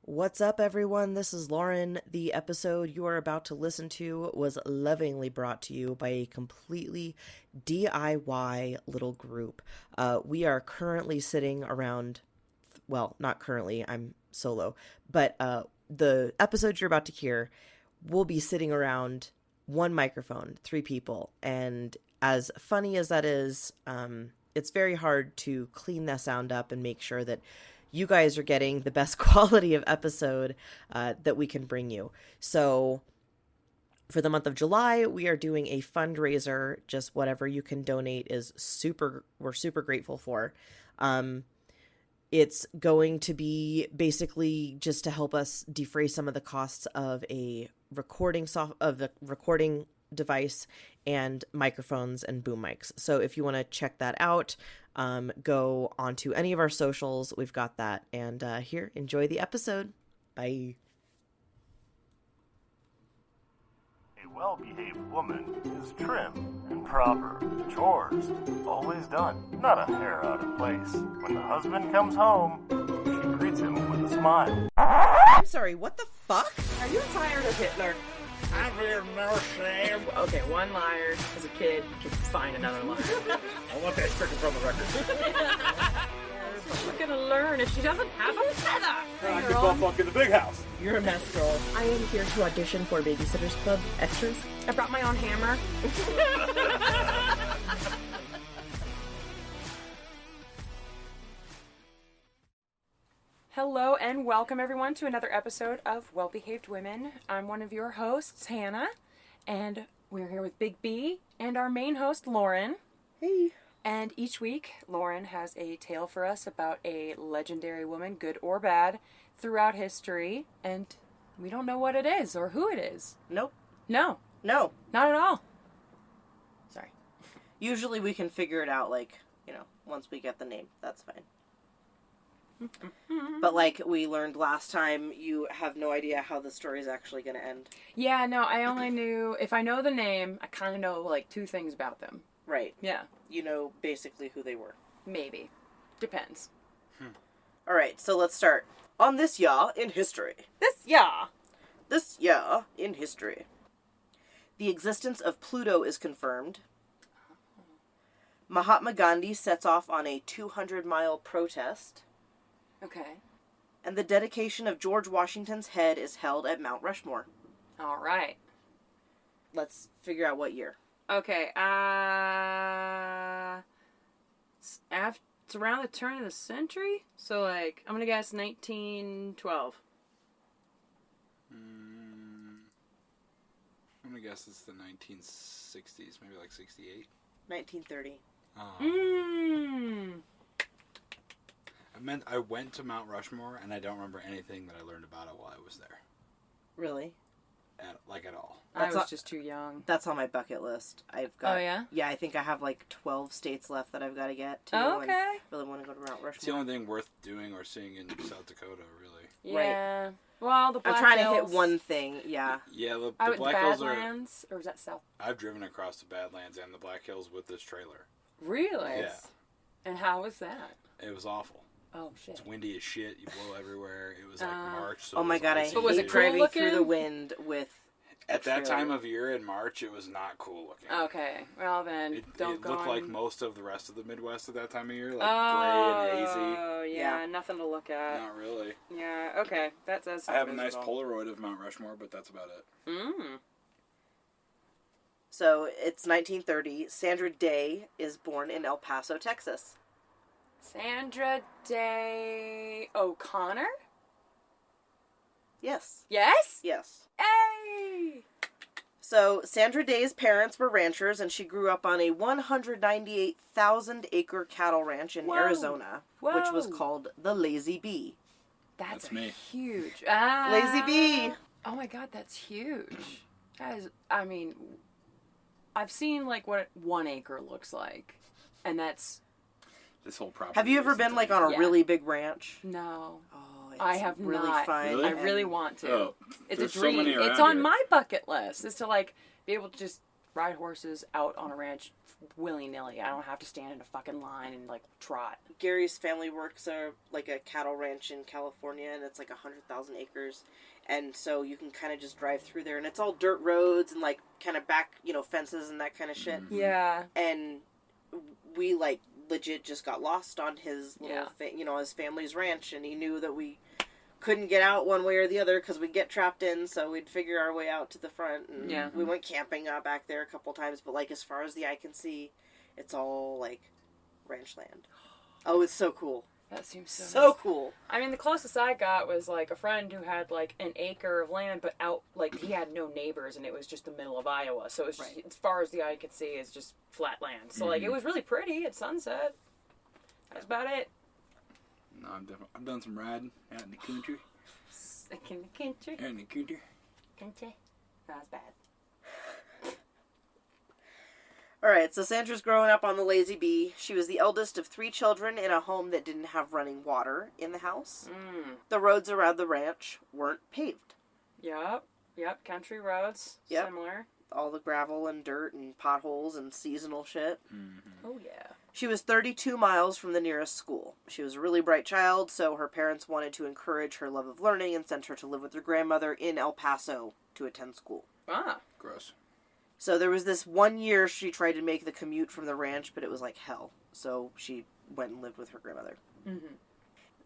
What's up, everyone? This is Lauren. The episode you are about to listen to was lovingly brought to you by a completely DIY little group. We are currently sitting around, well, not currently, I'm solo, but the episode you're about to hear will be sitting around one microphone, 3 people. And as funny as that is, it's very hard to clean that sound up and make sure that you guys are getting the best quality of episode that we can bring you. So for the month of July, we are doing a fundraiser. Just whatever you can donate is we're super grateful for. It's going to be basically just to help us defray some of the costs of a recording device and microphones and boom mics. So if you want to check that out, go onto any of our socials. We've got that. And here, enjoy the episode. Bye. A well-behaved woman is trim and proper. Chores always done, not a hair out of place. When the husband comes home, she greets him with a smile. I'm sorry, what the fuck? Are you tired of Hitler? Have you no shame? Okay, one liar as a kid can find another liar. I want that stricken from the record. We're gonna learn if she doesn't have a feather. I could bump up in the big house. You're a mess, girl. I am here to audition for Babysitters Club extras. I brought my own hammer. Hello and welcome everyone to another episode of Well Behaved Women. I'm one of your hosts, Hannah, and we're here with Big B and our main host, Lauren. Hey. And each week, Lauren has a tale for us about a legendary woman, good or bad, throughout history, and we don't know what it is or who it is. Nope. No, No. not at all. Sorry. Usually we can figure it out, once we get the name. That's fine. But like we learned last time, you have no idea how the story is actually going to end. Yeah, no, I only knew, if I know the name, I kind of know, 2 things about them. Right. Yeah. You know basically who they were. Maybe. Depends. Alright, so let's start. On this year in history. This year in history. The existence of Pluto is confirmed. Mahatma Gandhi sets off on a 200-mile protest. Okay. And the dedication of George Washington's head is held at Mount Rushmore. All right. Let's figure out what year. Okay, it's around the turn of the century? So, I'm gonna guess 1912. I'm gonna guess it's the 1960s, maybe 68. 1930. I went to Mount Rushmore, and I don't remember anything that I learned about it while I was there. Really? At all. I was just too young. That's on my bucket list. I've got. Oh, yeah? Yeah, I think I have 12 states left that I've got to get to. Oh, okay. And really want to go to Mount Rushmore. It's the only thing worth doing or seeing in South Dakota, really. Yeah. Right. Well, the Black I'm trying Hills. to hit one thing, yeah. Yeah, the The Black Hills are... Badlands, or was that South? I've driven across the Badlands and the Black Hills with this trailer. Really? Yeah. And how was that? It was awful. Oh, shit. It's windy as shit. You blow everywhere. It was March. So Oh my god, I hate was it cool driving looking? through the wind with At that time of year in March, it was not cool looking. Okay, well then, It don't go looked on... like most of the rest of the Midwest at that time of year, gray and hazy. Oh, yeah, nothing to look at. Not really. Yeah, okay, that does I have a nice Polaroid of Mount Rushmore, but that's about it. So, it's 1930. Sandra Day is born in El Paso, Texas. Sandra Day O'Connor? Yes. Yes? Yes. Hey! So, Sandra Day's parents were ranchers, and she grew up on a 198,000-acre cattle ranch in Arizona, which was called the Lazy Bee. That's me. huge. Lazy Bee! Oh my god, that's huge. That is, I've seen, what 1 acre looks like, and that's... This whole property. Have you ever been, on a really big ranch? No. Oh, it's I have really not. fun. Really? I really want to. Oh, It's a there's so dream. many around It's on here. my bucket list. Is to be able to just ride horses out on a ranch willy-nilly. I don't have to stand in a fucking line and, like, trot. Gary's family works like a cattle ranch in California, and it's like 100,000 acres. And so you can kind of just drive through there, and it's all dirt roads and, like, kind of back, fences and that kind of shit. Yeah. And we, like, legit just got lost on his little his family's ranch, and he knew that we couldn't get out one way or the other because we'd get trapped in, so we'd figure our way out to the front. And we went camping out back there a couple times, but, like, as far as the eye can see, it's all, like, ranch land. Oh, it's so cool. That seems so cool. I mean, the closest I got was, like, a friend who had, like, an acre of land, but out, like, he had no neighbors, and it was just the middle of Iowa. So it's just, as far as the eye could see, it's just flat land. So, like, it was really pretty at sunset. That's about it. No, I've done some riding out in the country. In the country? Out in the country. Country? That's bad. Alright, so Sandra's growing up on the Lazy Bee. She was the eldest of 3 children in a home that didn't have running water in the house. The roads around the ranch weren't paved. Yep, country roads. Similar. All the gravel and dirt and potholes and seasonal shit. Oh, yeah. She was 32 miles from the nearest school. She was a really bright child, so her parents wanted to encourage her love of learning and sent her to live with her grandmother in El Paso to attend school. Ah. Gross. So there was this one year she tried to make the commute from the ranch, but it was like hell. So she went and lived with her grandmother.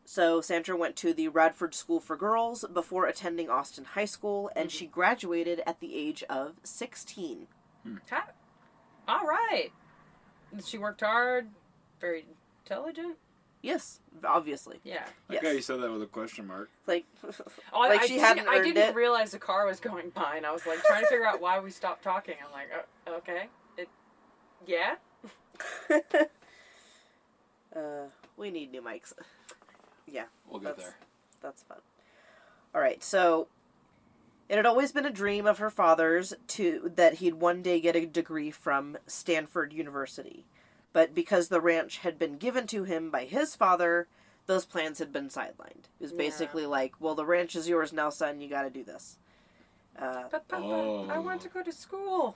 So Sandra went to the Radford School for Girls before attending Austin High School, and she graduated at the age of 16. All right. She worked hard. Very intelligent. Yes, obviously. Yeah. Yes. Okay, you said that with a question mark. Like, I she hadn't earned it. I didn't realize the car was going by, and I was like trying to figure out why we stopped talking. I'm like, oh, okay, yeah. We need new mics. Yeah, We'll get there. That's fun. All right, so it had always been a dream of her father's that he'd one day get a degree from Stanford University. But because the ranch had been given to him by his father, those plans had been sidelined. It was basically like, well, the ranch is yours now, son. You got to do this. But I want to go to school.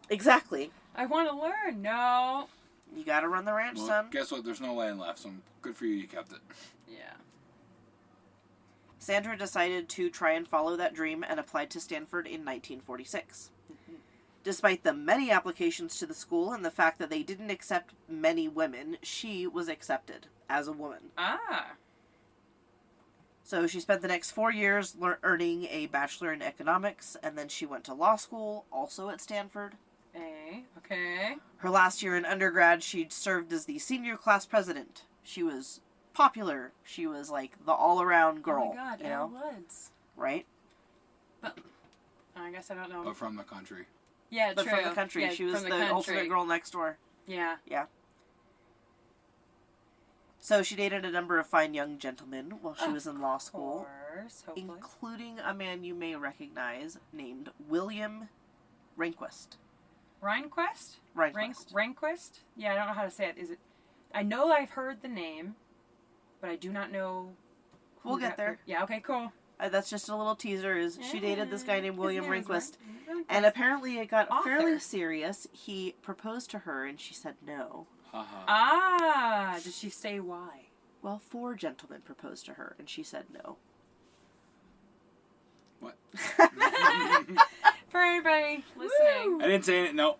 Exactly. I want to learn. No. You got to run the ranch, son. Guess what? There's no land left, so good for you. You kept it. Yeah. Sandra decided to try and follow that dream and applied to Stanford in 1946. Despite the many applications to the school and the fact that they didn't accept many women, she was accepted as a woman. Ah. So she spent the next 4 years earning a bachelor in economics, and then she went to law school, also at Stanford. Okay. Her last year in undergrad, she served as the senior class president. She was popular. She was like the all-around girl. Oh my God, you know? Woods. Right? But I guess I don't know. But from the country. Yeah, but true. from the country. Yeah, she was the country. ultimate girl next door. Yeah. Yeah. So she dated a number of fine young gentlemen while she was in law school. Hopefully. Including a man you may recognize named William Rehnquist. Rehnquist? Rehnquist. Rehnquist? Yeah, I don't know how to say it. Is it? I know I've heard the name, but I do not know. We'll get there. Yeah. Okay. Cool. That's just a little teaser. She dated this guy named William Rehnquist, Rehnquist. and apparently it got Author. fairly serious. He proposed to her, and she said no. Ah, did she say why? Well, 4 gentlemen proposed to her, and she said no. What? For everybody listening. I didn't say it. No.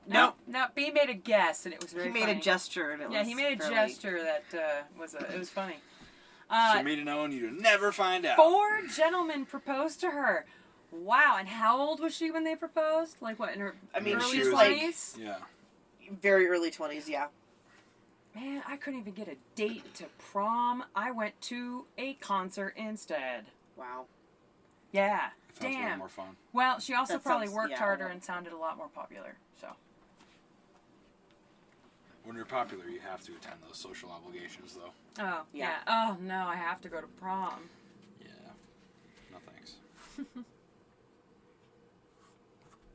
No. B made a guess, and it was very He made funny. a gesture, and it was he made a fairly... gesture that it was funny. She made it known you'd never find out. 4 gentlemen proposed to her. Wow, and how old was she when they proposed? Like what, in her early she was 20s? Yeah. Very early 20s, yeah. Man, I couldn't even get a date to prom. I went to a concert instead. Wow. Yeah. It sounds way Damn. more fun. Well, she also That probably sounds- worked yeah, harder well. and sounded a lot more popular. So. When you're popular, you have to attend those social obligations, though. Oh, Yeah. yeah. Oh, no, I have to go to prom. Yeah. No thanks.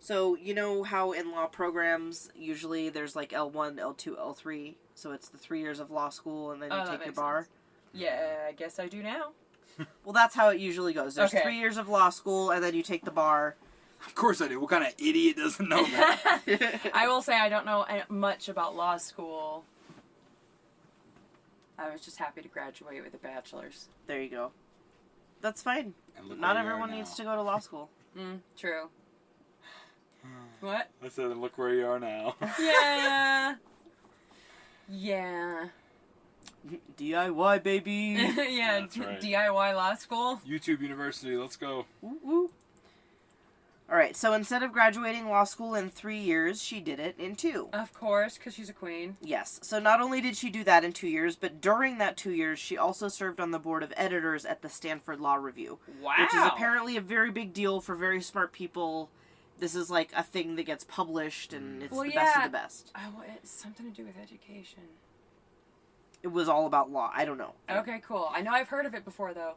So, you know how in law programs, usually there's like L1, L2, L3, so it's the 3 years of law school and then you Oh, that take your makes bar? sense. Yeah, I guess I do now. Well, that's how it usually goes. There's Okay. 3 years of law school and then you take the bar. Of course I do. What kind of idiot doesn't know that? I will say I don't know much about law school. I was just happy to graduate with a bachelor's. There you go. That's fine. Not Not everyone needs to go to law school. True. What? I said, look where you are now. Yeah. Yeah. DIY, baby. Yeah, That's right. DIY law school. YouTube University, let's go. Woo woo. All right, so instead of graduating law school in 3 years, she did it in 2. Of course, because she's a queen. Yes, so not only did she do that in 2 years, but during that 2 years, she also served on the board of editors at the Stanford Law Review. Wow. Which is apparently a very big deal for very smart people. This is like a thing that gets published, and it's the best of the best. Oh, it's something to do with education. It was all about law. I don't know. Okay, cool. I know I've heard of it before, though.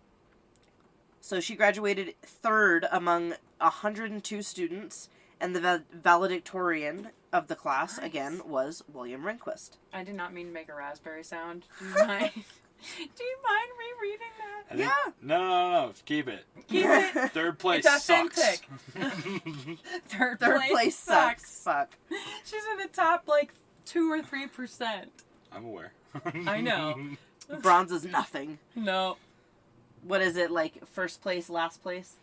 So she graduated 3rd among 102 students, and the valedictorian of the class, again, was William Rehnquist. I did not mean to make a raspberry sound. Do you mind? Do you mind rereading that? Yeah. No. Keep it. Keep it. Third place It's sucks. authentic. Third Third place place sucks. Fuck. She's in the top, 2 or 3%. I'm aware. I know. Bronze is nothing. No. What is it, first place, last place?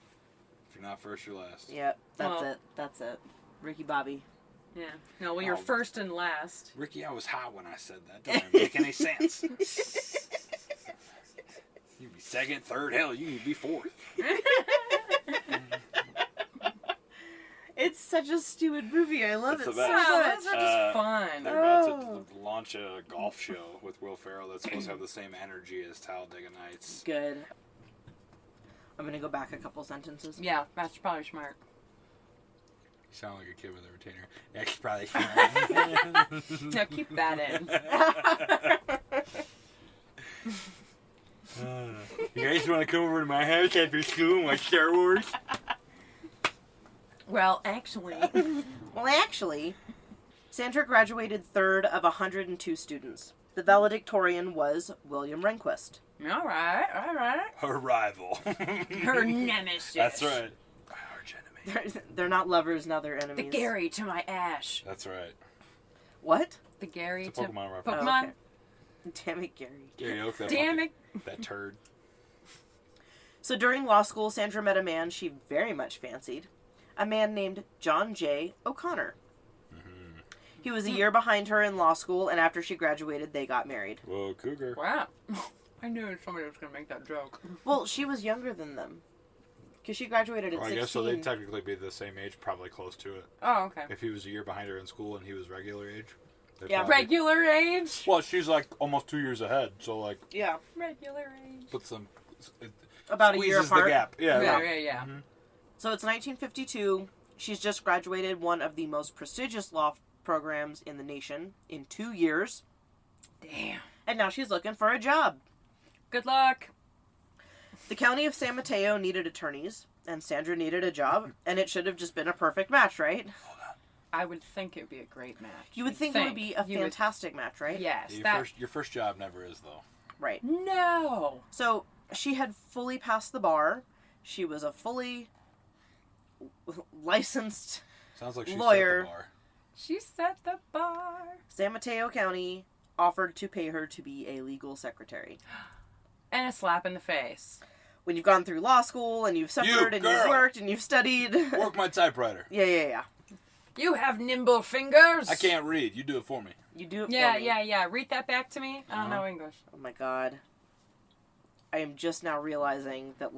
If you're not first, you're last. Yep, that's Well. it. That's it. Ricky Bobby. Yeah. No, well, you're Oh. first and last. Ricky, I was high when I said that. Doesn't make any sense. You'd be second, third, hell, you could be fourth. It's such a stupid movie. I love It's it the so best. Wow, much. those are just fun. They're about Oh. to launch a golf show with Will Ferrell that's supposed to have the same energy as Talladega Nights. Good. I'm gonna go back a couple sentences. Yeah, that's probably smart. You sound like a kid with a retainer. That's probably fine. Now keep that in. You guys want to come over to my house after school and watch Star Wars? Well, actually, Well, actually, Sandra graduated 3rd of 102 students. The valedictorian was William Rehnquist. all right. Her rival. Her nemesis. That's right. Arch enemy. They're not lovers, now they're The enemies. Gary to my Ash. That's right. What? The Gary It's a to Pokemon reference. Pokemon. Oh, okay. Damn it, Gary. Gary Oak, that Damn fucking- it. That turd. So during law school, Sandra met a man she very much fancied. A man named John J. O'Connor. He was a year behind her in law school, and after she graduated, they got married. Whoa, cougar. Wow. I knew somebody was going to make that joke. Well, she was younger than them. Because she graduated at Well, I 16. guess so they'd technically be the same age, probably close to it. Oh, okay. If he was a year behind her in school and he was regular age. they'd Yeah, probably- Regular age? Well, she's like almost 2 years ahead, so Yeah, Regular age. put some. It about a year squeezes apart. the gap. Yeah. Yeah. So it's 1952. She's just graduated one of the most prestigious law programs in the nation in 2 years. Damn. And now she's looking for a job. Good luck. The county of San Mateo needed attorneys, and Sandra needed a job, and it should have just been a perfect match, right? I would think it would be a great match. You would think it would be a You would- fantastic match, right? Yes. Your first job never is, though. Right. No. So she had fully passed the bar. She was a fully licensed Sounds like she lawyer. set the bar. She set the bar. San Mateo County offered to pay her to be a legal secretary. And a slap in the face. When you've gone through law school and you've suffered and you've girl. worked and you've studied. Work my typewriter. Yeah. You have nimble fingers. I can't read. You do it for me. You do it for Yeah, me. yeah. Read that back to me. I don't know English. Oh my god. I am just now realizing that,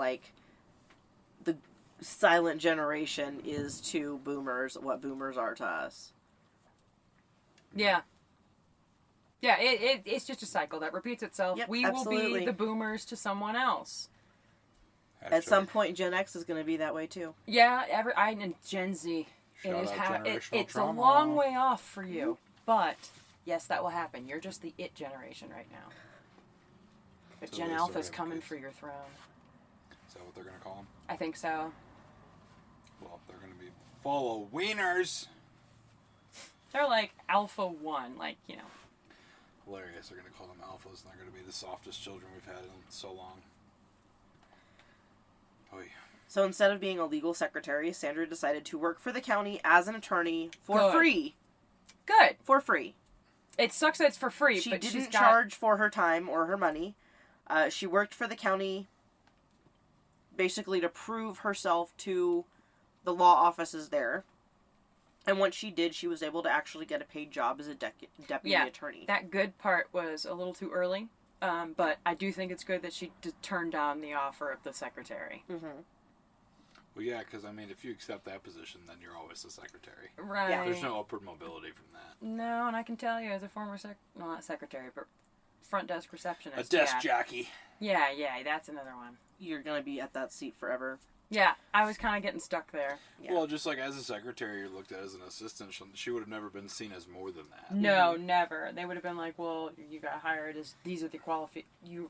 the silent generation is to boomers what boomers are to us. Yeah. Yeah, it's just a cycle that repeats itself. Yep, we absolutely. will be the boomers to someone else. At some point, Gen X is going to be that way too. Yeah, and Gen Z. Shout out generational It's trauma. a long way off for you, but yes, that will happen. You're just the it generation right now. But So Gen they Alpha's still have coming kids. for your throne. Is that what they're going to call them? I think so. Well, they're going to be full of wieners. They're like Alpha 1, Hilarious. They're going to call them alphas, and they're going to be the softest children we've had in so long. Oy. So instead of being a legal secretary, Sandra decided to work for the county as an attorney for free. Good. For free. It sucks that it's for free, She but didn't charge for her time or her money. She worked for the county basically to prove herself to the law offices there. And once she did, she was able to actually get a paid job as a deputy attorney. That good part was a little too early, but I do think it's good that she turned down the offer of the secretary. Mm-hmm. Well, yeah, because, I mean, if you accept that position, then you're always the secretary. Right. Yeah. There's no upward mobility from that. No, and I can tell you as a former not secretary, but front desk receptionist. A desk jockey. Yeah, that's another one. You're going to be at that seat forever. Yeah, I was kind of getting stuck there. Yeah. Well, just like as a secretary, you're looked at as an assistant. She would have never been seen as more than that. No, never. They would have been like, well, you got hired as, these are the you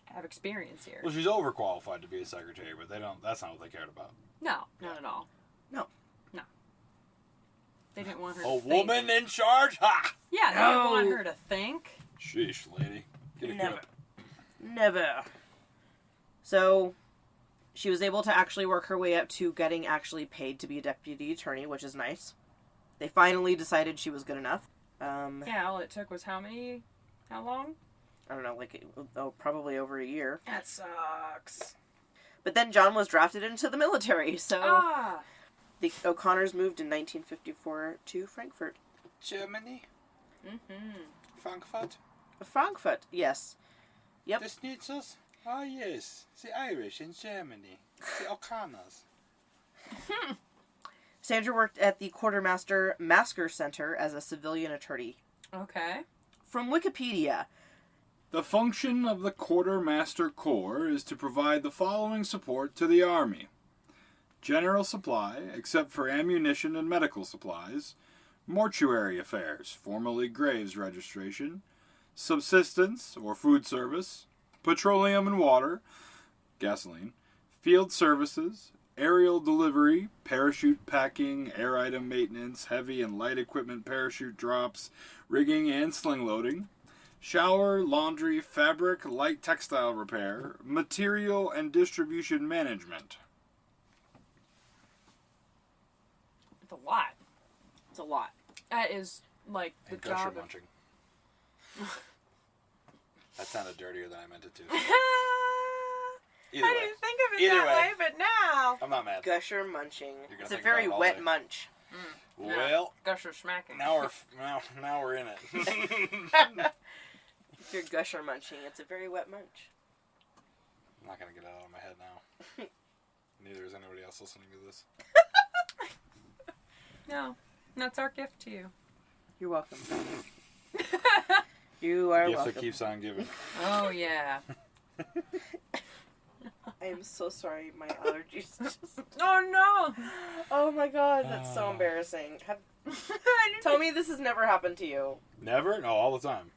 have experience here. Well, she's overqualified to be a secretary, but that's not what they cared about. No, not at all. No. They didn't want her A to think. woman in charge? Ha! Yeah, they didn't want her to think. Sheesh, lady. Get a grip. Never. So, she was able to actually work her way up to getting actually paid to be a deputy attorney, which is nice. They finally decided she was good enough. Yeah, all it took was how long? I don't know, probably over a year. That sucks. But then John was drafted into the military, so the O'Connors moved in 1954 to Frankfurt. Germany? Mm-hmm. Frankfurt? Frankfurt, yes. Yep. The Schnitzels? Oh, yes. The Irish in Germany. The O'Connors. Sandra worked at the Quartermaster Masker Center as a civilian attorney. Okay. From Wikipedia. The function of the Quartermaster Corps is to provide the following support to the Army. General supply, except for ammunition and medical supplies. Mortuary affairs, formerly graves registration. Subsistence, or food service. Petroleum and water, gasoline. Field services. Aerial delivery, parachute packing, air item maintenance, heavy and light equipment parachute drops, rigging and sling loading. Shower, laundry, fabric, light textile repair, material and distribution management. It's a lot. It's a lot. That is, like, the And gusher job munching. That sounded dirtier than I meant it to. Either I way. didn't think of it Either that way. way, but now. I'm not mad. Gusher munching. gonna It's a think very about it all wet day. munch. Well, Gusher smacking. now we're in it. If you're gusher munching, it's a very wet munch. I'm not gonna get it out of my head now. Neither is anybody else listening to this. No, that's our gift to you. You're welcome. You are Gift welcome. that keeps on giving. Oh, yeah. I am so sorry, my allergies. Oh, no. Oh my god, that's so embarrassing. Tell me this has never happened to you. Never? No, all the time.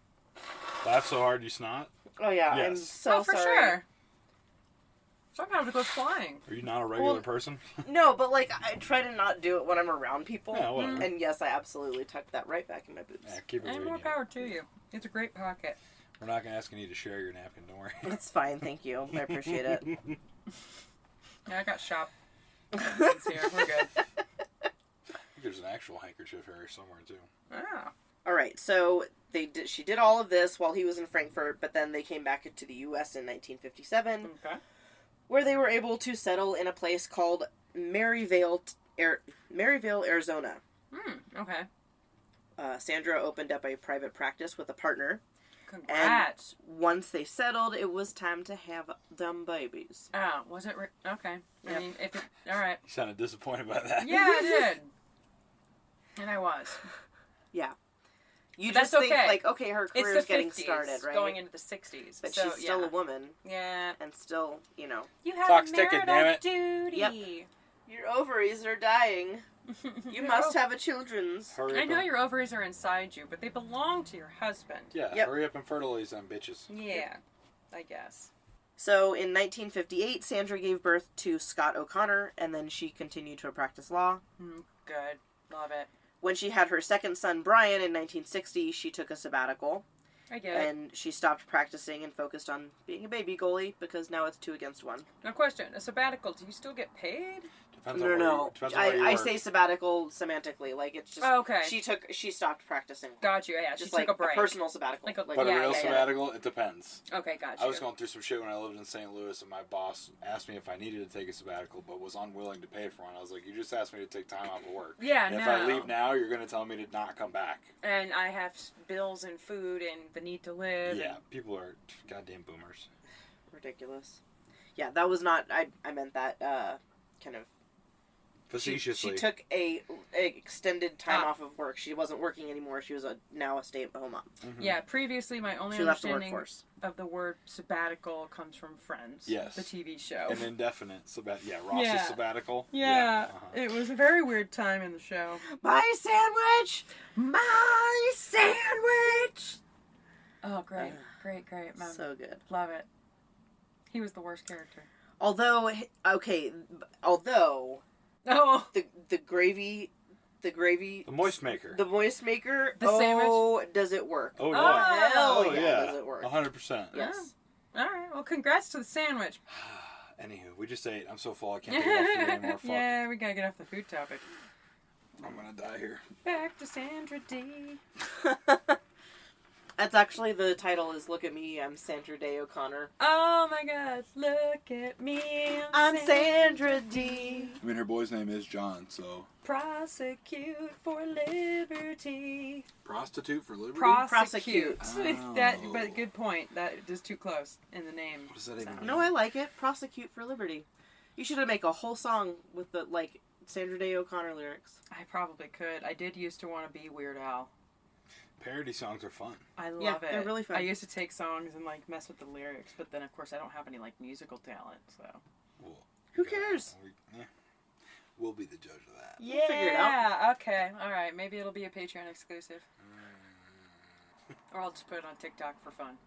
Laugh so hard you snot? Oh yeah, Yes. I'm so Oh, for sorry. sure. Sometimes it goes flying. Are you not a regular Well, person? No, but like I try to not do it when I'm around people. Yeah, whatever. And yes, I absolutely tucked that right back in my boobs. Yeah, keep it And reading. more power to you. It's a great pocket. We're not going to ask you to share your napkin, don't worry. It's fine, thank you. I appreciate it. Yeah, I got shop. Here. We're good. I think there's an actual handkerchief here somewhere, too. Oh. All right, so she did all of this while he was in Frankfurt, but then they came back into the U.S. in 1957, Okay. where they were able to settle in a place called Maryvale, Arizona. Okay. Sandra opened up a private practice with a partner. Congrats. And once they settled, it was time to have them babies. Oh, was it? Okay. Yep. I mean, if it... All right. You sounded disappointed by that. Yeah, I did. And I was. Yeah. You But just that's think, okay. like, okay, her It's career's the getting 50s, started, right? going into the 60s. But so, she's still yeah. a woman, Yeah. and still, you know. You have Clock's a ticking, marital damn duty. Yep. Your ovaries are dying. You must have a children's. Hurry I up know and- your ovaries are inside you, but they belong to your husband. Yeah, Yep. hurry up and fertilize them bitches. Yeah, I guess. So, in 1958, Sandra gave birth to Scott O'Connor, and then she continued to practice law. Good. Love it. When she had her second son, Brian, in 1960, she took a sabbatical. I get it. And she stopped practicing and focused on being a baby goalie because now it's 2 against 1. Now, question: a sabbatical? Do you still get paid? No. I say sabbatical semantically, like it's just. Oh, okay. She stopped practicing. Got you. Yeah, Just she like took a break. a personal sabbatical. But a real sabbatical, it depends. Okay, got you. I was going through some shit when I lived in St. Louis, and my boss asked me if I needed to take a sabbatical, but was unwilling to pay for one. I was like, "You just asked me to take time off of work. Yeah, and no. If I leave now, you're going to tell me to not come back." And I have bills and food and the need to live. Yeah, people are goddamn boomers. Ridiculous. Yeah, that was not. I meant that kind of. Facetiously. She took a extended time off of work. She wasn't working anymore. She was now a stay-at-home mom. Mm-hmm. Yeah, previously my only She left the understanding workforce. of the word sabbatical comes from Friends. Yes. The TV show. An indefinite Ross's sabbatical. Yeah. It was a very weird time in the show. My sandwich! My sandwich! Oh, great. Great, Mom. So good. Love it. He was the worst character. Although... Oh. The gravy... The moist maker. The moist maker. The sandwich. Does it work? Oh, yeah. Oh, Hell yeah. Does it work? 100%. Yes. All right. Well, congrats to the sandwich. Anywho, we just ate. I'm so full I can't take off food anymore. Fuck. Yeah, we gotta get off the food topic. I'm gonna die here. Back to Sandra D. That's actually the title is Look at Me, I'm Sandra Day O'Connor. Oh my God, look at me. I'm Sandra D. I mean, her boy's name is John, so. Prosecute for liberty. Prostitute for liberty? Prosecute. Oh. But good point. That is too close in the name. What does that even mean? No, I like it. Prosecute for liberty. You should make a whole song with the, Sandra Day O'Connor lyrics. I probably could. I did used to want to be Weird Al. Parody songs are fun. I love it. They're really fun. I used to take songs and mess with the lyrics, but then of course I don't have any musical talent, so. Well, who cares? We'll be the judge of that. Yeah. We'll figure it out. Okay. All right. Maybe it'll be a Patreon exclusive, or I'll just put it on TikTok for fun.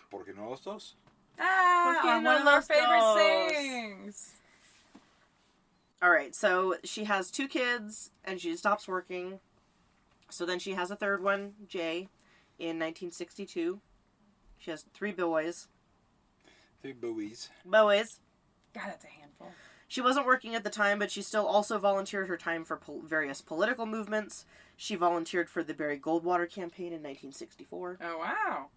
¿Por qué no los dos? On one of our favorite sayings. All right, so she has 2 kids, and she stops working. So then she has a third one, Jay, in 1962. She has 3 boys. 3 buoys. Boys. God, that's a handful. She wasn't working at the time, but she still also volunteered her time for various political movements. She volunteered for the Barry Goldwater campaign in 1964. Oh, wow.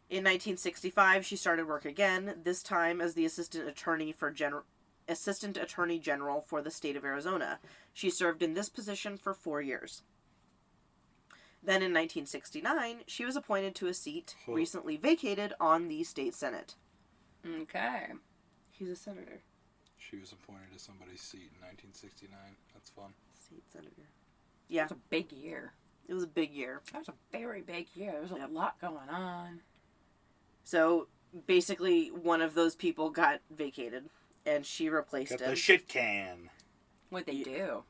In 1965, she started work again, this time as the Assistant Attorney General for the state of Arizona. She served in this position for 4 years. Then in 1969, she was appointed to a seat recently vacated on the state senate. Okay. He's a senator. She was appointed to somebody's seat in 1969. That's fun. State senator. Yeah. It was a big year. It was a big year. That was a very big year. There was a lot going on. So, basically, one of those people got vacated, and she replaced Got him. the shit can. What'd they do?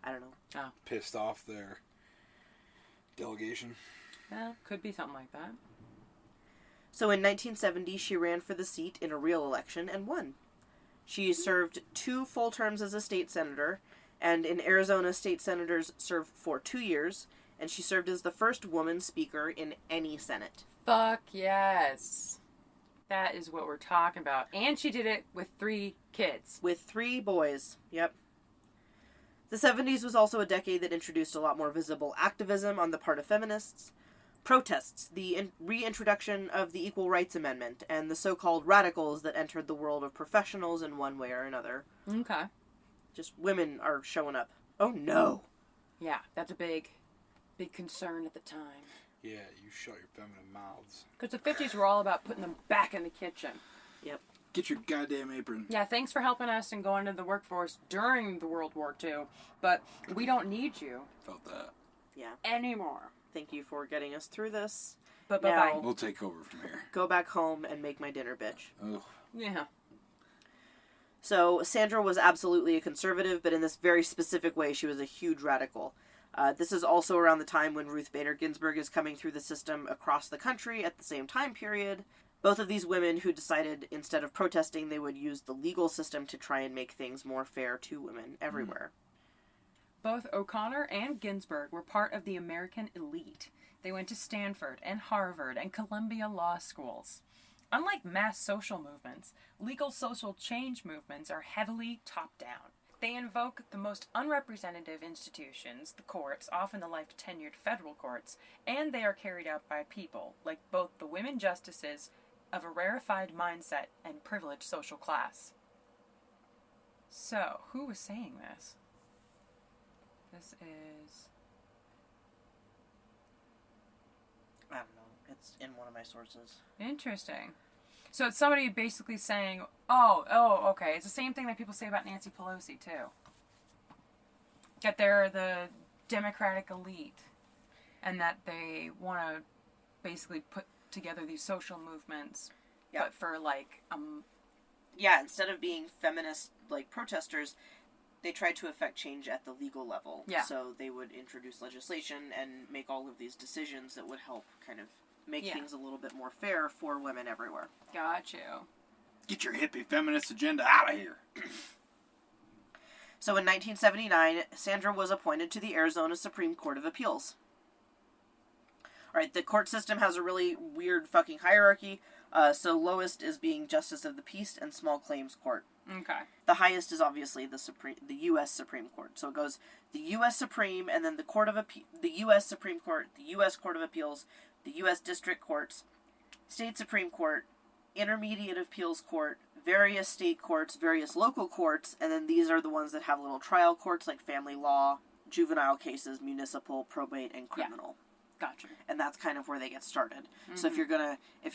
I don't know. Oh. Pissed off their delegation. Well, could be something like that. So in 1970, she ran for the seat in a real election and won. She served 2 full terms as a state senator, and in Arizona, state senators serve for 2 years, and she served as the first woman speaker in any senate. Fuck yes. That is what we're talking about. And she did it with 3 kids. With 3 boys. Yep. The 70s was also a decade that introduced a lot more visible activism on the part of feminists. Protests, the reintroduction of the Equal Rights Amendment, and the so-called radicals that entered the world of professionals in one way or another. Okay. Just women are showing up. Oh no! Yeah, that's a big concern at the time. Yeah, you shut your feminine mouths. Because the 50s were all about putting them back in the kitchen. Yep. Get your goddamn apron. Yeah, thanks for helping us and going into the workforce during the World War II, but we don't need you Felt that. Yeah. anymore. Thank you for getting us through this. But Now- bye-bye. We'll take over from here. Go back home and make my dinner, bitch. Ugh. Yeah. So, Sandra was absolutely a conservative, but in this very specific way, she was a huge radical. This is also around the time when Ruth Bader Ginsburg is coming through the system across the country at the same time period. Both of these women who decided instead of protesting, they would use the legal system to try and make things more fair to women everywhere. Both O'Connor and Ginsburg were part of the American elite. They went to Stanford and Harvard and Columbia law schools. Unlike mass social movements, legal social change movements are heavily top-down. They invoke the most unrepresentative institutions, the courts, often the life-tenured federal courts, and they are carried out by people, like both the women justices of a rarefied mindset and privileged social class. So, who was saying this? This is... I don't know. It's in one of my sources. Interesting. So it's somebody basically saying, oh, okay. It's the same thing that people say about Nancy Pelosi, too. That they're the Democratic elite. And that they want to basically put together these social movements. Yeah. But for, like, Yeah, instead of being feminist, like, protesters, they tried to affect change at the legal level. Yeah. So they would introduce legislation and make all of these decisions that would help kind of make things a little bit more fair for women everywhere. Got you. Get your hippie feminist agenda out of here. So in 1979, Sandra was appointed to the Arizona Supreme Court of Appeals. Alright, the court system has a really weird fucking hierarchy. So lowest is being Justice of the Peace and Small Claims Court. Okay. The highest is obviously the U.S. Supreme Court. So it goes the U.S. Supreme, and then the U.S. Supreme Court, the U.S. Court of Appeals, the U.S. District Courts, State Supreme Court, Intermediate Appeals Court, various state courts, various local courts, and then these are the ones that have little trial courts like family law, juvenile cases, municipal, probate, and criminal. Yeah. Gotcha. And that's kind of where they get started. Mm-hmm. So if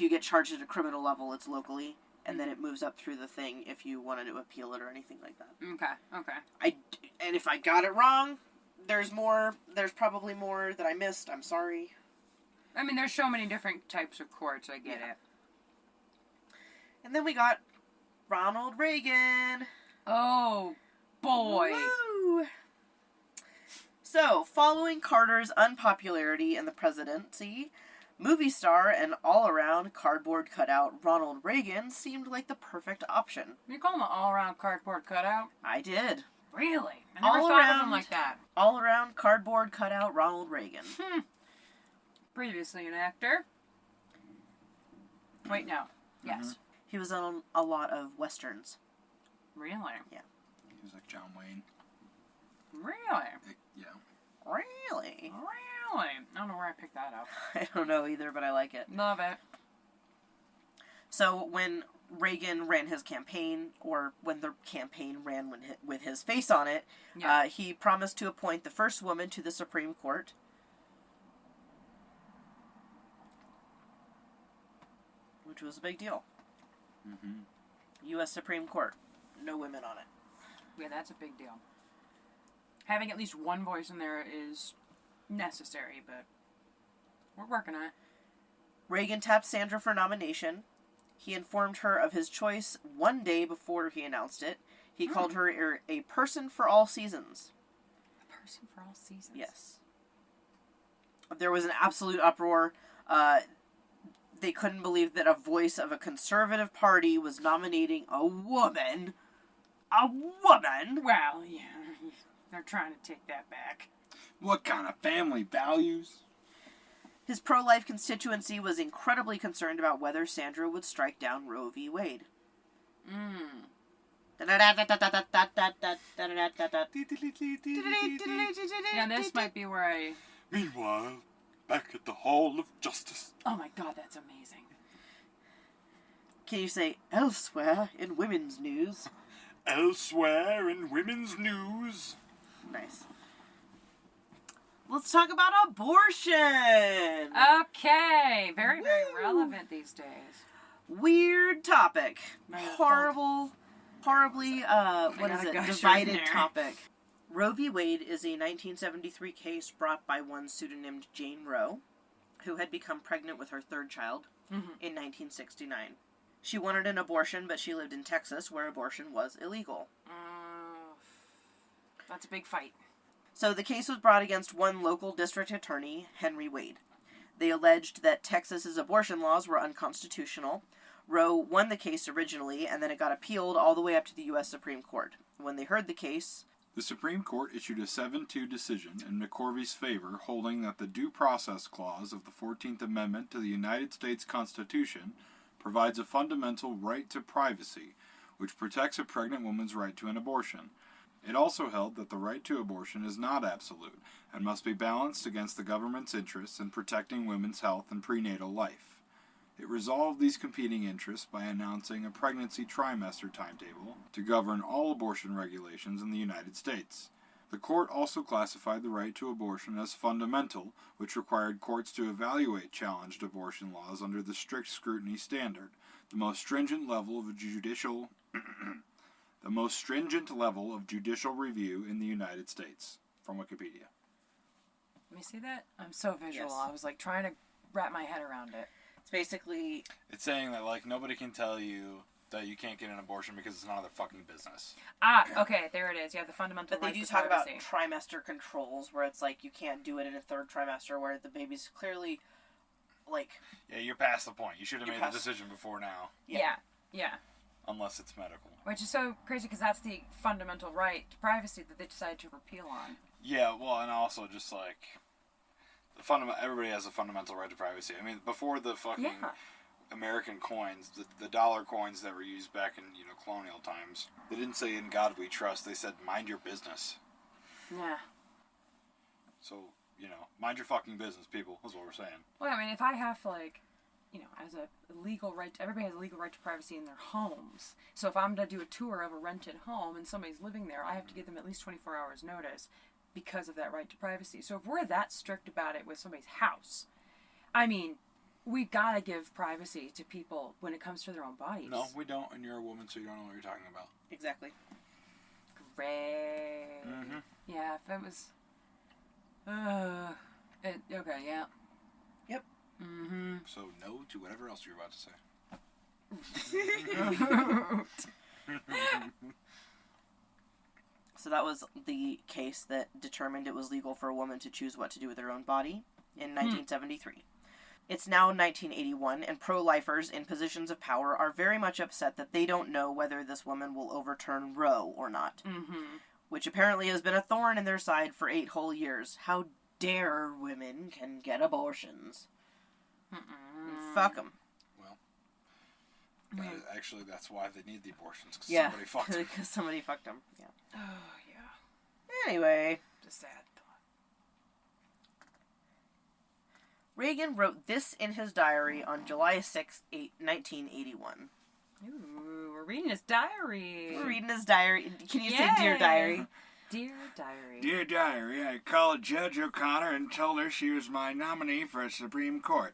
you get charged at a criminal level, it's locally. And then it moves up through the thing if you wanted to appeal it or anything like that. Okay. And if I got it wrong, there's probably more that I missed. I'm sorry. I mean, there's so many different types of courts. I get it. And then we got Ronald Reagan. Oh, boy. Woo! So, following Carter's unpopularity in the presidency, movie star and all-around cardboard cutout Ronald Reagan seemed like the perfect option. You call him an all-around cardboard cutout? I did. Really? I never thought of him like that. All-around cardboard cutout Ronald Reagan. Previously an actor. Wait, no. Yes. He was on a lot of westerns. Really? Yeah. He was like John Wayne. Really? Yeah. Really? Really? I don't know where I picked that up. I don't know either, but I like it. Love it. So when Reagan ran his campaign, or when the campaign ran with his face on it, he promised to appoint the first woman to the Supreme Court. Which was a big deal. Mm-hmm. U.S. Supreme Court. No women on it. Yeah, that's a big deal. Having at least one voice in there is necessary, but we're working on it. Reagan tapped Sandra for nomination. He informed her of his choice one day before he announced it. He called her a person for all seasons. A person for all seasons? Yes. There was an absolute uproar. They couldn't believe that a voice of a conservative party was nominating a woman. A woman? Well, yeah. They're trying to take that back. What kind of family values? His pro-life constituency was incredibly concerned about whether Sandra would strike down Roe v. Wade. Yeah, this might be where I... Meanwhile, back at the Hall of Justice. Oh my god, that's amazing. Can you say, elsewhere in women's news? Elsewhere in women's news. Nice. Let's talk about abortion! Okay, very, very relevant these days. Weird topic. Horribly, divided topic. Roe v. Wade is a 1973 case brought by one pseudonymed Jane Roe, who had become pregnant with her third child in 1969. She wanted an abortion, but she lived in Texas, where abortion was illegal. That's a big fight. So the case was brought against one local district attorney, Henry Wade. They alleged that Texas's abortion laws were unconstitutional. Roe won the case originally, and then it got appealed all the way up to the U.S. Supreme Court. When they heard the case, The Supreme Court issued a 7-2 decision in McCorvey's favor, holding that the Due Process Clause of the 14th Amendment to the United States Constitution provides a fundamental right to privacy, which protects a pregnant woman's right to an abortion. It also held that the right to abortion is not absolute and must be balanced against the government's interests in protecting women's health and prenatal life. It resolved these competing interests by announcing a pregnancy trimester timetable to govern all abortion regulations in the United States. The court also classified the right to abortion as fundamental, which required courts to evaluate challenged abortion laws under the strict scrutiny standard, the most stringent level of judicial review in the United States. From Wikipedia. Let me see that. I'm so visual. Yes. I was like trying to wrap my head around it. It's basically... It's saying that, like, nobody can tell you that you can't get an abortion because it's none of their fucking business. Okay, there it is. You have the fundamental But they right do to talk about privacy. trimester controls, where it's like you can't do it in a third trimester, where the baby's clearly, like... Yeah, you're past the point. You should have You're made the past- decision before now. Yeah. Unless it's medical. Which is so crazy because that's the fundamental right to privacy that they decided to repeal on. Yeah, well, and also just, like... everybody has a fundamental right to privacy. I mean, before the fucking... Yeah. American coins, the dollar coins that were used back in, colonial times, they didn't say "in God we trust," they said "mind your business." Yeah. So, mind your fucking business, people, is what we're saying. Well, I mean, if I have, like, as a legal right, everybody has a legal right to privacy in their homes. So if I'm to do a tour of a rented home and somebody's living there, I have to give them at least 24 hours notice because of that right to privacy. So if we're that strict about it with somebody's house, I mean... We gotta give privacy to people when it comes to their own bodies. No, we don't, and you're a woman, so you don't know what you're talking about. Exactly. Great. Mm-hmm. Yeah, if it was... okay, yeah. Yep. Mm-hmm. So no to whatever else you're about to say. So that was the case that determined it was legal for a woman to choose what to do with her own body in 1973. It's now 1981, and pro-lifers in positions of power are very much upset that they don't know whether this woman will overturn Roe or not, which apparently has been a thorn in their side for 8 whole years. How dare women can get abortions? Fuck them. Well, actually, that's why they need the abortions, because Yeah, somebody fucked them. because somebody fucked them. Yeah. Oh, yeah. Anyway, Just sad thought. Reagan wrote this in his diary on July 6, 1981. Ooh, we're reading his diary. We're reading his diary. Can you say Yay. Dear Diary? Dear Diary. Dear Diary, I called Judge O'Connor and told her she was my nominee for a Supreme Court.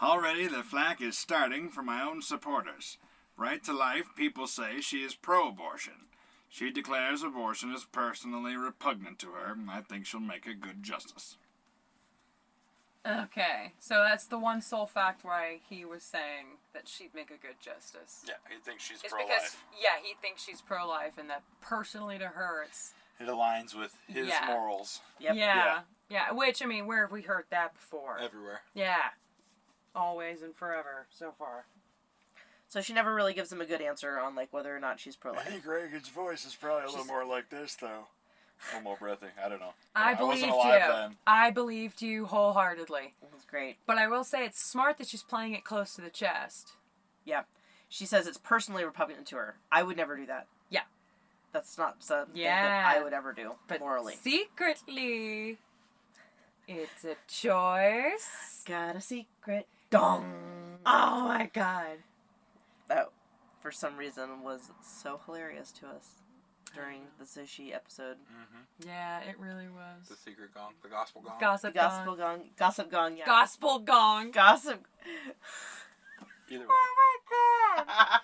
Already the flack is starting from my own supporters. Right to life, people say she is pro-abortion. She declares abortion is personally repugnant to her, and I think she'll make a good justice. Okay, so that's the one sole fact why he was saying that she'd make a good justice. Yeah, he thinks she's It's pro-life. because, he thinks she's pro-life, and that personally to her, it's... It aligns with his morals. Yep. Yeah, which, I mean, where have we heard that before? Everywhere. Yeah. Always and forever, so far. So she never really gives him a good answer on whether or not she's pro-life. I think Reagan's voice is probably a little more like this, though. A little more breathy. I don't know. I wasn't believed alive you. then. I believed you wholeheartedly. It was great. But I will say it's smart that she's playing it close to the chest. Yeah. She says it's personally repugnant to her. I would never do that. Yeah. That's not something that I would ever do, But morally. secretly, it's a choice. Got a secret. Dong! Oh my god. That, for some reason, was so hilarious to us during the sushi episode. Yeah, it really was. The secret gong. The gospel gong. Gossip The gospel gong. gong. Gossip gong, yeah. Gospel gong. Gossip. Either way. Oh my god.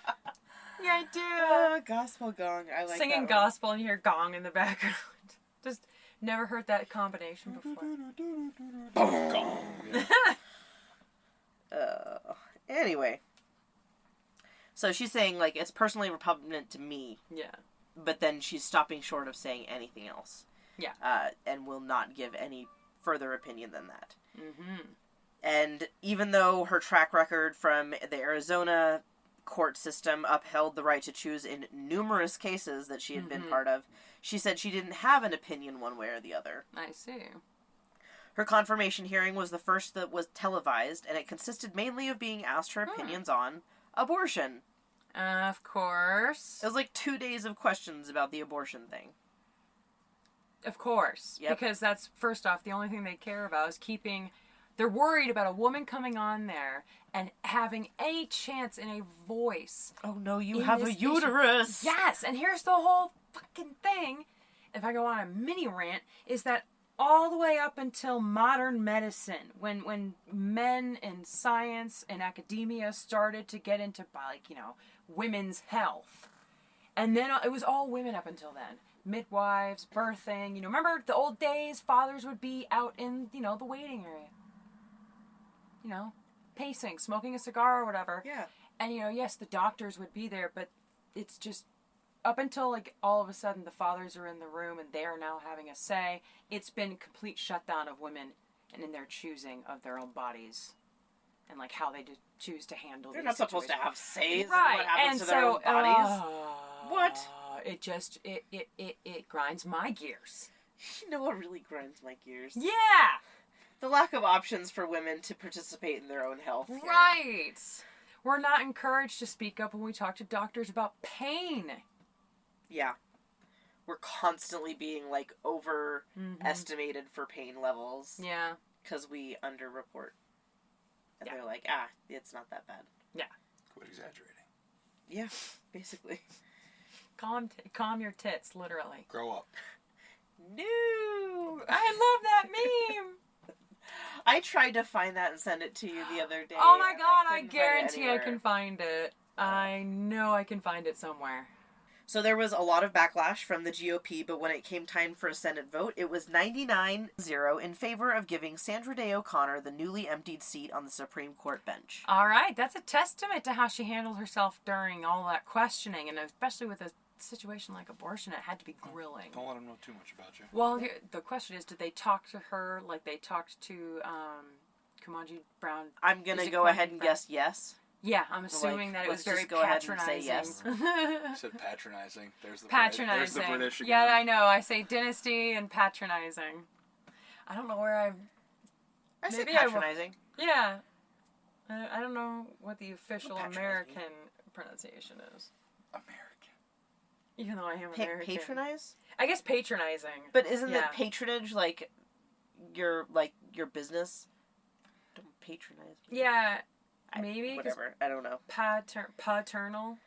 Yeah, I do. Gospel gong. I like Singing that one. gospel and you hear gong in the background. Just never heard that combination before. Gong. Yeah. Anyway. So she's saying, it's personally repugnant to me, Yeah. but then she's stopping short of saying anything else. Yeah. And will not give any further opinion than that. Mm-hmm. And even though her track record from the Arizona court system upheld the right to choose in numerous cases that she had been part of, she said she didn't have an opinion one way or the other. I see. Her confirmation hearing was the first that was televised, and it consisted mainly of being asked her opinions on abortion. Of course. It was like 2 days of questions about the abortion thing. Of course. Yep. Because that's, first off, the only thing they care about is keeping... They're worried about a woman coming on there and having any chance in a voice. Oh no, you have a uterus! Yes, and here's the whole fucking thing, if I go on a mini rant, is that all the way up until modern medicine, when men in science and academia started to get into, women's health. And then it was all women up until then. Midwives, birthing, remember the old days, fathers would be out in, the waiting area. Pacing, smoking a cigar or whatever. Yeah. And, yes, the doctors would be there, but it's just... Up until, all of a sudden the fathers are in the room and they are now having a say, it's been complete shutdown of women and in their choosing of their own bodies and, how they choose to handle They're these not supposed to have says in right. what happens And to their own bodies. What? It just, it grinds my gears. You know what really grinds my gears? Yeah! The lack of options for women to participate in their own health. Right! We're not encouraged to speak up when we talk to doctors about pain. Yeah. We're constantly being, overestimated for pain levels. Yeah. Because we underreport. And they're like, it's not that bad. Yeah. Quit exaggerating. Yeah, basically. Calm your tits, literally. Grow up. No! I love that meme! I tried to find that and send it to you the other day. Oh my god, I couldn't find it guarantee I anywhere. can find it. I know I can find it somewhere. So there was a lot of backlash from the GOP, but when it came time for a Senate vote, it was 99-0 in favor of giving Sandra Day O'Connor the newly emptied seat on the Supreme Court bench. All right, that's a testament to how she handled herself during all that questioning, and especially with a situation like abortion, it had to be grilling. Don't let them know too much about you. Well, the question is, did they talk to her like they talked to Kumanji Brown? I'm going to go ahead and guess yes. Yeah, I'm assuming that it was very go ahead and patronizing. say yes. You said patronizing. There's the Patronizing. There's the British again. Yeah, I know. I say dynasty and patronizing. I don't know where I'm... I say Maybe I will- patronizing. Yeah. I don't know what the official Patronizing. American pronunciation is. American. Even though I am American. Patronize? I guess patronizing. But isn't Yeah. the patronage your business? Don't patronize me. Yeah, maybe. 'Cause Whatever. I don't know. paternal.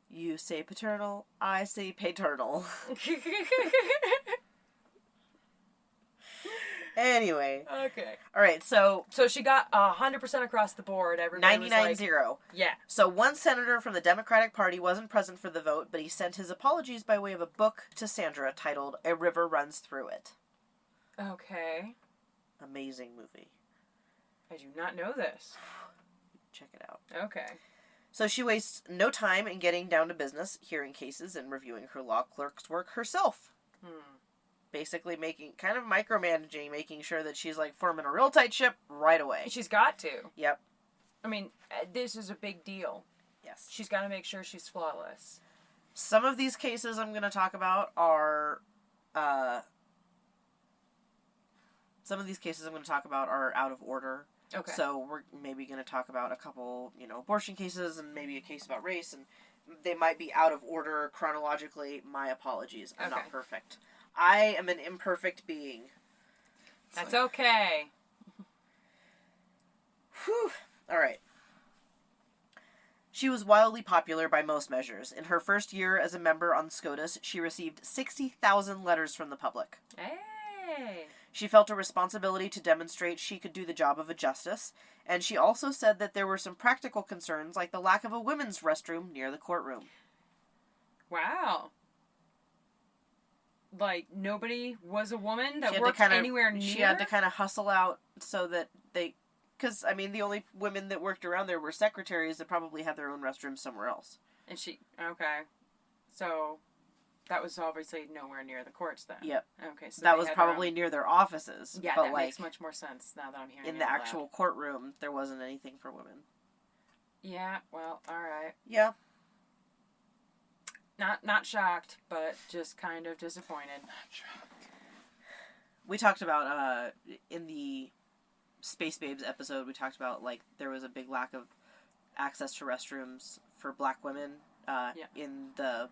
You say paternal, I say paternal. Anyway. Okay. Alright, so So she got 100% across the board. Everybody was 99-0. yeah. So one senator from the Democratic Party wasn't present for the vote, but he sent his apologies by way of a book to Sandra titled A River Runs Through It. Okay. Amazing movie. I do not know this. Check it out. Okay. So she wastes no time in getting down to business, hearing cases, and reviewing her law clerk's work herself. Basically kind of micromanaging, making sure that she's forming a real tight ship right away. She's got to. Yep. I mean, this is a big deal. Yes. She's got to make sure she's flawless. Some of these cases I'm going to talk about are out of order. Okay. So we're maybe going to talk about a couple, abortion cases and maybe a case about race, and they might be out of order chronologically. My apologies. I'm not Okay. perfect. I am an imperfect being. That's okay. Whew. All right. She was wildly popular by most measures. In her first year as a member on SCOTUS, she received 60,000 letters from the public. Hey. She felt a responsibility to demonstrate she could do the job of a justice, and she also said that there were some practical concerns like the lack of a women's restroom near the courtroom. Wow. Nobody was a woman that She had worked anywhere near? She had to kind of hustle out so that they... Because, the only women that worked around there were secretaries that probably had their own restrooms somewhere else. And she... Okay. So, that was obviously nowhere near the courts then. Yep. Okay, so that they was had probably near their offices. Yeah, but that makes much more sense now that I'm hearing it in the out actual courtroom, there wasn't anything for women. Yeah, well, alright. Yeah. Not shocked, but just kind of disappointed. Not shocked. We talked about, in the Space Babes episode, we talked about, like, there was a big lack of access to restrooms for black women, in the...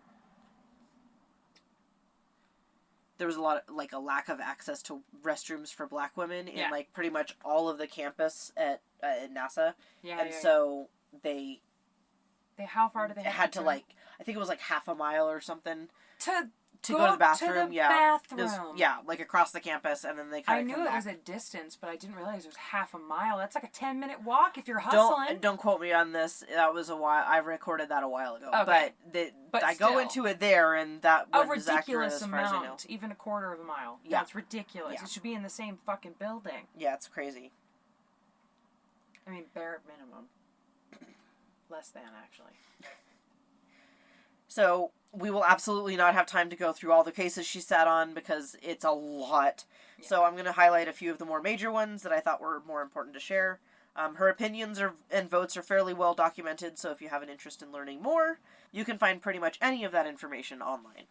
There was a lot of, like, a lack of access to restrooms for black women in, like, pretty much all of the campus at NASA. Yeah, and so they how far do they had to, like, I think it was, like, half a mile or something to go to the bathroom. Bathroom. It was, like, across the campus, and then they kind of I knew it was a distance, but I didn't realize it was half a mile. That's like a 10-minute walk if you're hustling. Don't quote me on this. That was a while. I recorded that a while ago. Okay. But I still, go into it there, and that a was accurate ridiculous as far as I know. amount, even a quarter of a mile. Yeah. That's ridiculous. Yeah. It should be in the same fucking building. Yeah, it's crazy. I mean, bare minimum. Less than, actually. So, we will absolutely not have time to go through all the cases she sat on because it's a lot. Yeah. So I'm going to highlight a few of the more major ones that I thought were more important to share. Her opinions and votes are fairly well documented, so if you have an interest in learning more, you can find pretty much any of that information online.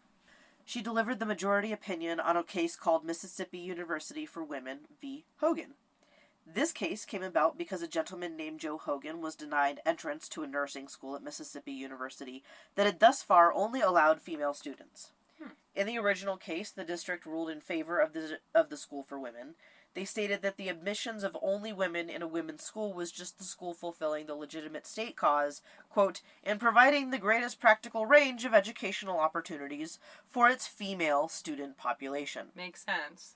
She delivered the majority opinion on a case called Mississippi University for Women v. Hogan. This case came about because a gentleman named Joe Hogan was denied entrance to a nursing school at Mississippi University that had thus far only allowed female students. In the original case, the district ruled in favor of the school for women. They stated that the admissions of only women in a women's school was just the school fulfilling the legitimate state cause, quote, in providing the greatest practical range of educational opportunities for its female student population. Makes sense.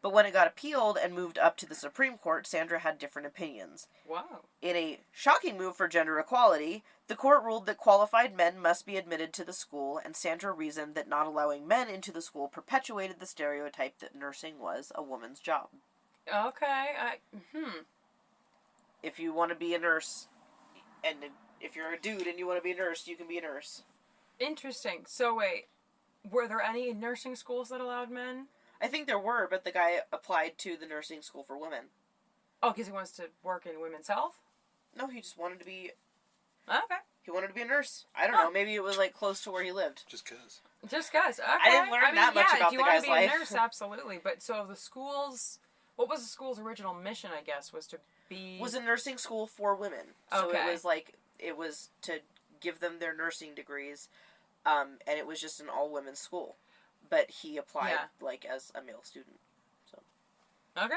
But when it got appealed and moved up to the Supreme Court, Sandra had different opinions. Wow. In a shocking move for gender equality, the court ruled that qualified men must be admitted to the school, and Sandra reasoned that not allowing men into the school perpetuated the stereotype that nursing was a woman's job. Okay, If you want to be a nurse, and if you're a dude and you want to be a nurse, you can be a nurse. Interesting. So wait, were there any nursing schools that allowed men? I think there were, but the guy applied to the nursing school for women. Oh, because he wants to work in women's health? No, he just wanted to be... Okay. He wanted to be a nurse. I don't know. Maybe it was, like, close to where he lived. Just cuz. Just cuz. Okay. I didn't learn that much about the guy's life. If you want to be a nurse, absolutely. But so the schools... What was the school's original mission, I guess, was to be... Was a nursing school for women. So okay. It was to give them their nursing degrees, and it was just an all-women's school. But he applied, as a male student. So. Okay.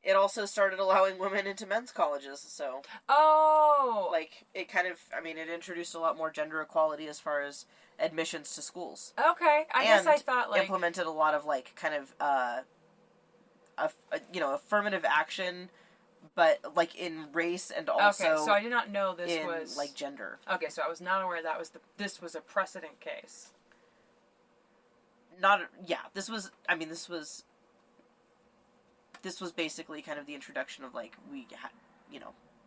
It also started allowing women into men's colleges, so... Oh! It kind of... it introduced a lot more gender equality as far as admissions to schools. Okay. I guess I thought, implemented a lot of, affirmative action, but, in race and also... Okay, so I did not know this was... gender. Okay, so I was not aware this was a precedent case. This was basically kind of the introduction of,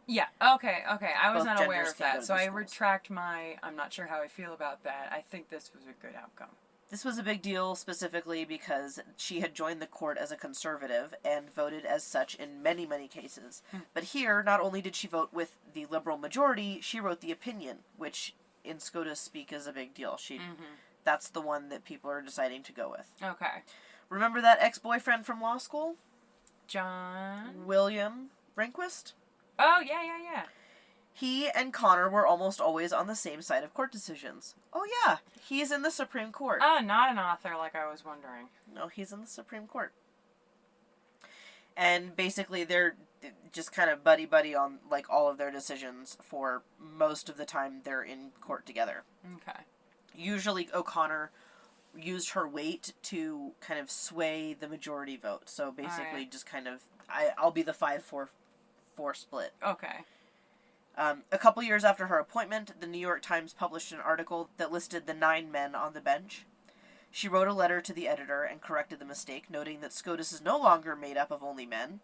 Yeah, okay. I was not aware of that, so I retract I'm not sure how I feel about that. I think this was a good outcome. This was a big deal specifically because she had joined the court as a conservative and voted as such in many, many cases. But here, not only did she vote with the liberal majority, she wrote the opinion, which in SCOTUS speak is a big deal. That's the one that people are deciding to go with. Okay. Remember that ex-boyfriend from law school? John? William Rehnquist? Oh, yeah. He and Connor were almost always on the same side of court decisions. Oh, yeah. He's in the Supreme Court. Oh, not an author like I was wondering. No, he's in the Supreme Court. And basically, they're just kind of buddy-buddy on, all of their decisions for most of the time they're in court together. Okay. Usually, O'Connor used her weight to kind of sway the majority vote. So basically, just kind of, I'll be the 5-4 split. Okay. A couple years after her appointment, the New York Times published an article that listed the 9 men on the bench. She wrote a letter to the editor and corrected the mistake, noting that SCOTUS is no longer made up of only men,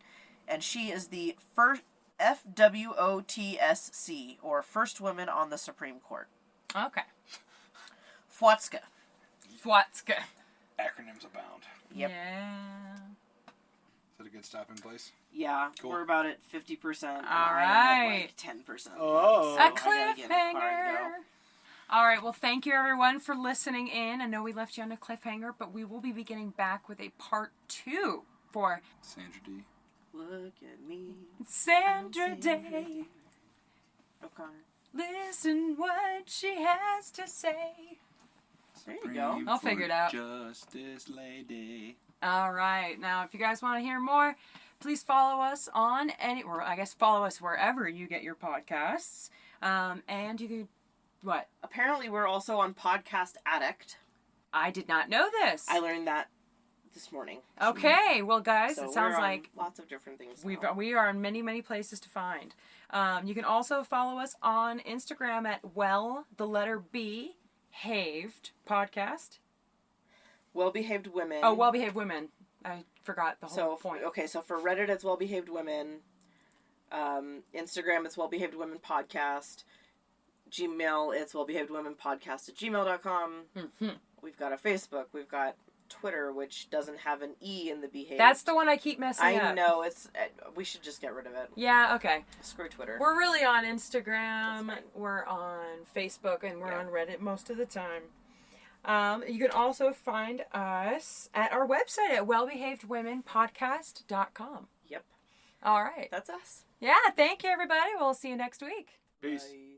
and she is the first FWOTSC, or first woman on the Supreme Court. Okay. FWOTSC. FWOTSC. Acronyms abound. Yep. Yeah. that a good stopping place? Yeah, Cool. we're about at 50%. All right. right. 10%. Oh. A I gotta get in the car and cliffhanger. go. All right, well, thank you everyone for listening in. I know we left you on a cliffhanger, but we will be beginning back with a part 2 for Sandra D. Look at me. Sandra I'm Day. O'Connor. Listen what she has to say. There you go. I'll figure it out. Justice Lady. All right, now if you guys want to hear more, please follow us on follow us wherever you get your podcasts. And you can, what? Apparently, we're also on Podcast Addict. I did not know this. I learned that this morning. Okay, well, guys, So it sounds we're on like lots of different things. we are in many places to find. You can also follow us on Instagram at behaved podcast. Well-behaved women. Oh, well-behaved women. I forgot the whole point. Okay, so for Reddit, it's well-behaved women. Instagram, it's well-behaved women podcast. Gmail, it's wellbehavedwomenpodcast@gmail.com. Mm-hmm. We've got a Facebook. We've got Twitter, which doesn't have an E in the behaved. That's the one I keep messing up. I know. It's. We should just get rid of it. Yeah, okay. Screw Twitter. We're really on Instagram, That's fine. we're on Facebook, and we're Yeah. on Reddit most of the time. You can also find us at our website at wellbehavedwomenpodcast.com. Yep. All right. That's us. Yeah, thank you, everybody. We'll see you next week. Peace. Bye.